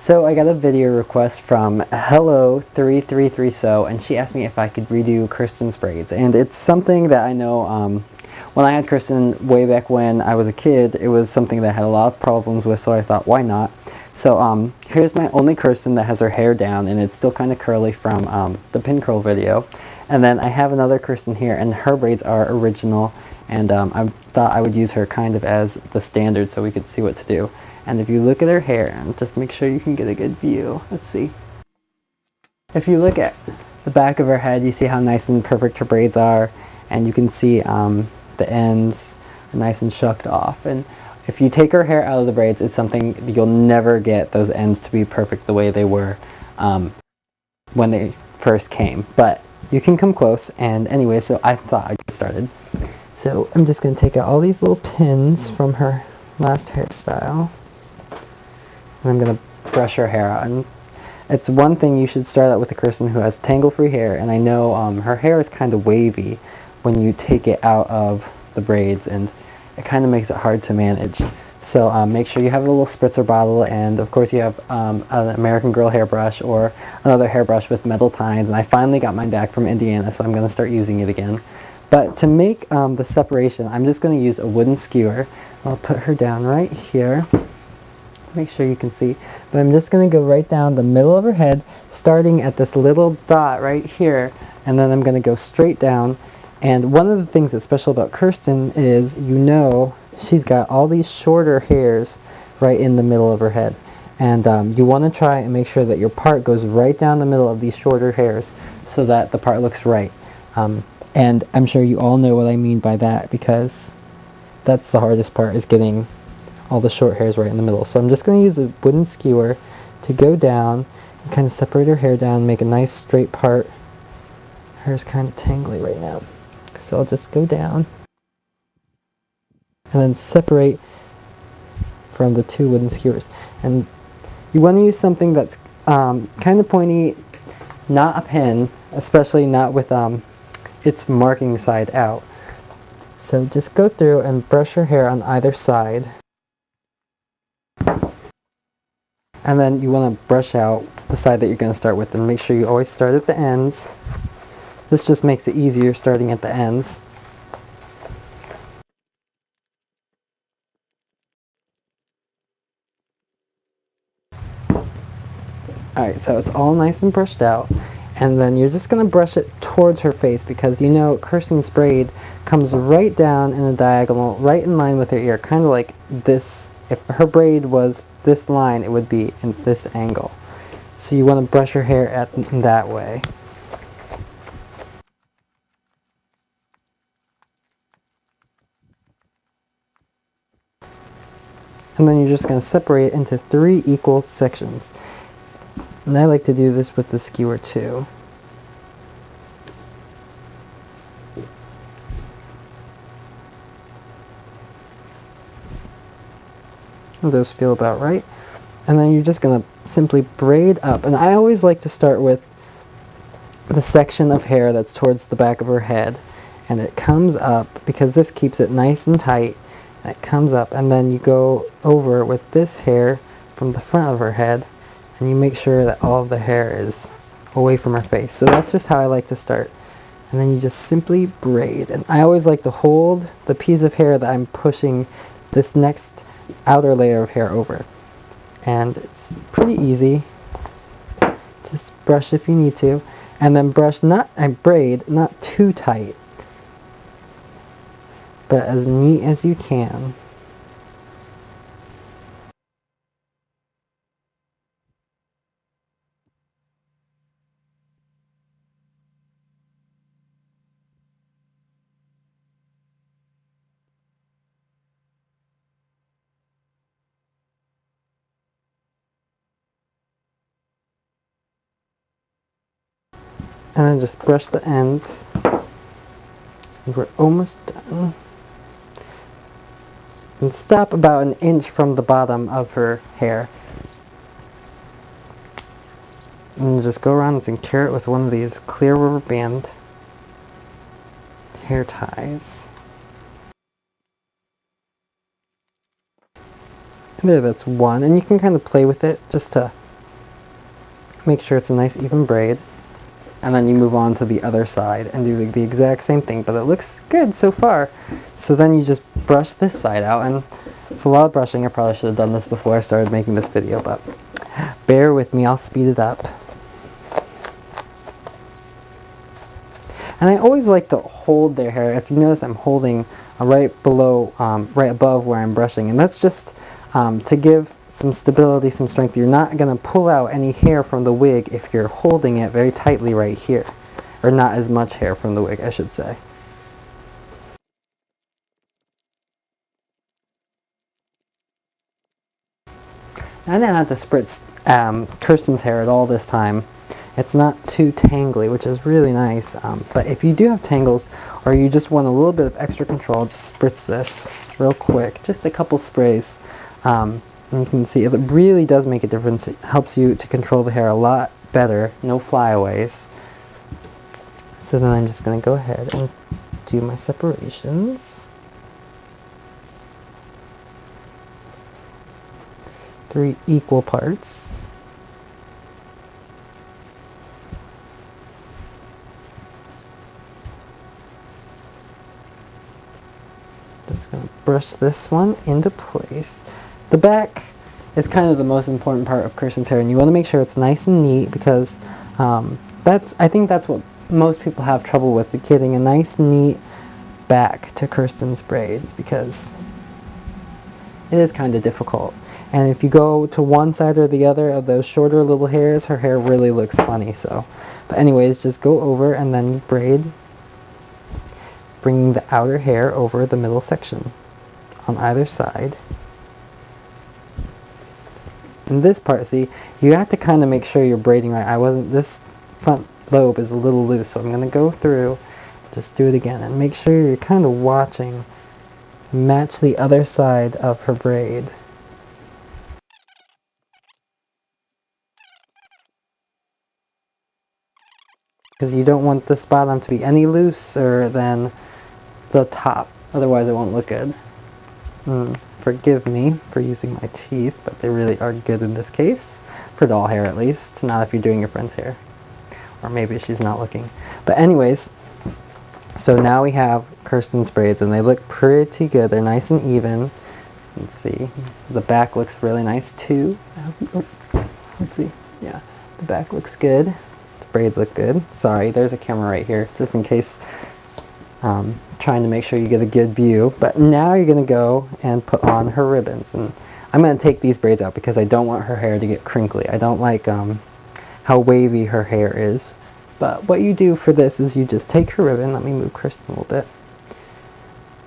So I got a video request from Hello333So, and she asked me if I could redo Kirsten's braids. And it's something that I know when I had Kirsten way back when I was a kid, it was something that I had a lot of problems with, so I thought, why not? So here's my only Kirsten that has her hair down, and it's still kind of curly from the pin curl video. And then I have another Kirsten here, and her braids are original, and I thought I would use her kind of as the standard so we could see what to do. And if you look at her hair, and just make sure you can get a good view. Let's see. If you look at the back of her head, you see how nice and perfect her braids are, and you can see the ends are nice and shucked off. And if you take her hair out of the braids, it's something you'll never get those ends to be perfect the way they were when they first came. But you can come close, and anyway, so I thought I'd get started. So I'm just going to take out all these little pins from her last hairstyle. And I'm going to brush her hair out. And it's one thing you should start out with a Kirsten who has tangle-free hair, and I know her hair is kind of wavy when you take it out of the braids, and it kind of makes it hard to manage. So make sure you have a little spritzer bottle, and of course you have an American Girl hairbrush or another hairbrush with metal tines, and I finally got mine back from Indiana, so I'm going to start using it again. But to make the separation, I'm just going to use a wooden skewer. I'll put her down right here. Make sure you can see. But I'm just going to go right down the middle of her head, starting at this little dot right here, and then I'm going to go straight down. And one of the things that's special about Kirsten is, you know, she's got all these shorter hairs right in the middle of her head. And you want to try and make sure that your part goes right down the middle of these shorter hairs so that the part looks right. And I'm sure you all know what I mean by that, because that's the hardest part, is getting all the short hairs right in the middle. So I'm just going to use a wooden skewer to go down and kind of separate her hair down, make a nice straight part. Her hair's kind of tangly right now. So I'll just go down and then separate from the two wooden skewers. And you want to use something that's kind of pointy, not a pin, especially not with its marking side out. So just go through and brush your hair on either side. And then you want to brush out the side that you're going to start with, and make sure you always start at the ends. This just makes it easier starting at the ends. Alright, so it's all nice and brushed out. And then you're just going to brush it towards her face, because you know Kirsten's braid comes right down in a diagonal, right in line with her ear, kind of like this. If her braid was this line, it would be in this angle. So you want to brush her hair in that way. And then you're just going to separate it into 3 equal sections. And I like to do this with the skewer too. Those feel about right. And then you're just going to simply braid up. And I always like to start with the section of hair that's towards the back of her head. And it comes up, because this keeps it nice and tight. And it comes up, and then you go over with this hair from the front of her head, and you make sure that all of the hair is away from her face. So that's just how I like to start. And then you just simply braid. And I always like to hold the piece of hair that I'm pushing this next outer layer of hair over. And it's pretty easy. Just brush if you need to. And then braid not too tight, but as neat as you can. And then just brush the ends. And we're almost done. And stop about 1 inch from the bottom of her hair. And just go around and secure it with one of these clear rubber band hair ties. And there, that's one. And you can kind of play with it just to Make sure it's a nice even braid. And then you move on to the other side and do the exact same thing, but it looks good so far. So then you just brush this side out, and it's a lot of brushing. I probably should have done this before I started making this video, but bear with me, I'll speed it up. And I always like to hold their hair. If you notice, I'm holding right below, right above where I'm brushing, and that's just to give some stability, some strength. You're not going to pull out any hair from the wig if you're holding it very tightly right here. Or not as much hair from the wig, I should say. I didn't have to spritz Kirsten's hair at all this time. It's not too tangly, which is really nice. But if you do have tangles, or you just want a little bit of extra control, just spritz this real quick. Just a couple sprays. And you can see it really does make a difference. It helps you to control the hair a lot better. No flyaways. So then I'm just going to go ahead and do my separations. 3 equal parts. Just going to brush this one into place. The back is kind of the most important part of Kirsten's hair, and you want to make sure it's nice and neat, because I think that's what most people have trouble with, getting a nice neat back to Kirsten's braids, because it is kind of difficult. And if you go to one side or the other of those shorter little hairs, her hair really looks funny. So, but anyways, just go over and then braid, bringing the outer hair over the middle section on either side. And this part, see, you have to kind of make sure you're braiding right. This front lobe is a little loose, so I'm going to go through, just do it again, and make sure you're kind of watching, match the other side of her braid. Because you don't want this bottom to be any looser than the top, otherwise it won't look good. Forgive me for using my teeth, but they really are good in this case. For doll hair at least, not if you're doing your friend's hair. Or maybe she's not looking. But anyways, so now we have Kirsten's braids, and they look pretty good. They're nice and even. Let's see. The back looks really nice too. Let's see. Yeah, the back looks good. The braids look good. Sorry, there's a camera right here, just in case. Trying to make sure you get a good view. But now you're going to go and put on her ribbons. And I'm going to take these braids out because I don't want her hair to get crinkly. I don't like how wavy her hair is. But what you do for this is you just take her ribbon. Let me move Kirsten a little bit.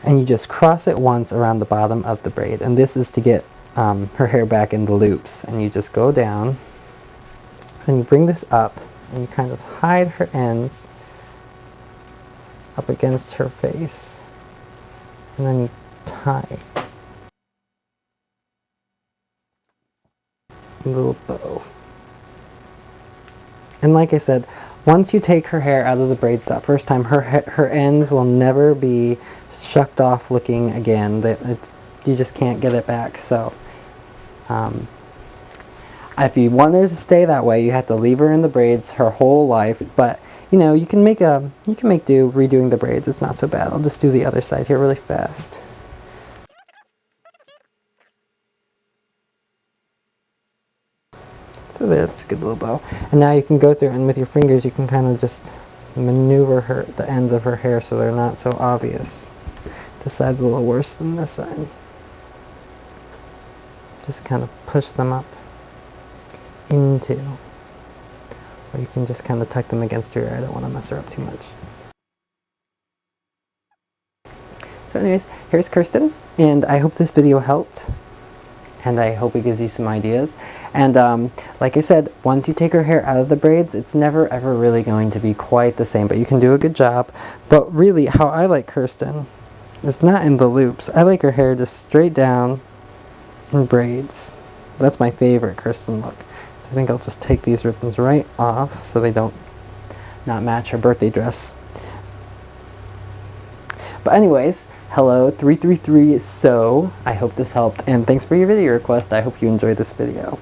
And you just cross it once around the bottom of the braid. And this is to get her hair back in the loops. And you just go down. And you bring this up. And you kind of hide her ends up against her face, and then you tie a little bow. And like I said, once you take her hair out of the braids that first time, her ends will never be shucked off looking again. You just can't get it back. So if you want her to stay that way, you have to leave her in the braids her whole life. But you know, you can make do redoing the braids. It's not so bad. I'll just do the other side here really fast. So that's a good little bow. And now you can go through, and with your fingers you can kind of just maneuver the ends of her hair so they're not so obvious. This side's a little worse than this side. Just kind of push them up into. Or you can just kind of tuck them against your ear. I don't want to mess her up too much. So anyways, here's Kirsten, and I hope this video helped, and I hope it gives you some ideas. And like I said, once you take her hair out of the braids, it's never ever really going to be quite the same, but you can do a good job. But really, how I like Kirsten is not in the loops. I like her hair just straight down in braids. That's my favorite Kirsten look. I think I'll just take these ribbons right off so they don't not match her birthday dress. But anyways, hello 333 so I hope this helped, and thanks for your video request. I hope you enjoyed this video.